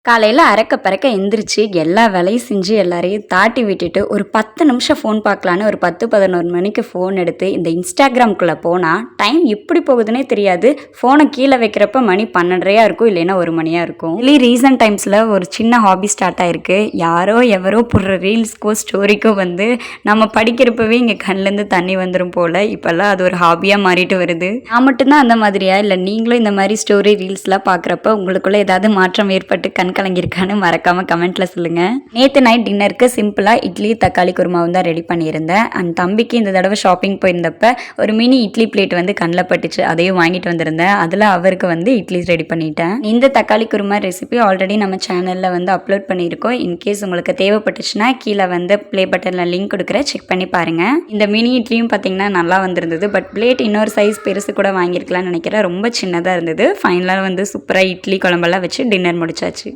காலையில் அறக்க பறக்க எந்திரிச்சு எல்லா வேலையும் செஞ்சு எல்லாரையும் தாட்டி விட்டுட்டு ஒரு 10 நிமிஷம் ஃபோன் பார்க்கலான்னு ஒரு 10-11 மணிக்கு ஃபோன் எடுத்து இந்த இன்ஸ்டாகிராம்குள்ளே போனால் டைம் எப்படி போகுதுன்னே தெரியாது. ஃபோனை கீழே வைக்கிறப்ப மணி 12:30 இருக்கும், இல்லைன்னா 1 மணியாக இருக்கும். இல்லை ரீசன்ட் டைம்ஸில் ஒரு சின்ன ஹாபி ஸ்டார்ட் ஆகிருக்கு. யாரோ எவரோ போடுற ரீல்ஸ்க்கோ ஸ்டோரிக்கோ வந்து நம்ம படிக்கிறப்பவே இங்கே கண்ணிலேருந்து தண்ணி வந்துடும் போல். இப்போல்லாம் அது ஒரு ஹாபியாக மாறிட்டு வருது. நான் மட்டும்தான் அந்த மாதிரியா, இல்லை நீங்களும் இந்த மாதிரி ஸ்டோரி ரீல்ஸ்லாம் பார்க்குறப்ப உங்களுக்குள்ளே ஏதாவது மாற்றம் ஏற்பட்டு கலங்கியிருக்கான்னு மறக்காம கமெண்ட்ல சொல்லுங்க. நேற்று நைட் டின்னருக்கு சிம்பிளா இட்லி தக்காளி குருமாவும் தான் ரெடி பண்ணியிருந்தேன். அண்ட் தம்பிக்கு இந்த தடவை ஷாப்பிங் போயிருந்தப்ப ஒரு மினி இட்லி பிளேட் வந்து கண்ணில் பட்டுச்சு, அதையும் வாங்கிட்டு வந்திருந்தேன். அதில் அவருக்கு வந்து இட்லி ரெடி பண்ணிட்டேன். இந்த தக்காளி குருமா ரெசிபி ஆல்ரெடி நம்ம சேனலில் வந்து அப்லோட் பண்ணியிருக்கோம். இன்கேஸ் உங்களுக்கு தேவைப்பட்டுச்சுன்னா கீழே வந்து ப்ளே பட்டனில் லிங்க் கொடுக்குறேன், செக் பண்ணி பாருங்க. இந்த மினி இட்லியும் பார்த்தீங்கன்னா நல்லா வந்திருந்தது. பட் பிளேட் இன்னொரு சைஸ் பெருசு கூட வாங்கியிருக்கலாம்னு நினைக்கிறேன். ரொம்ப சின்னதாக இருந்தது. ஃபைனலாக வந்து சூப்பராக இட்லி குழம்பெல்லாம் வச்சு டின்னர் முடிச்சாச்சு.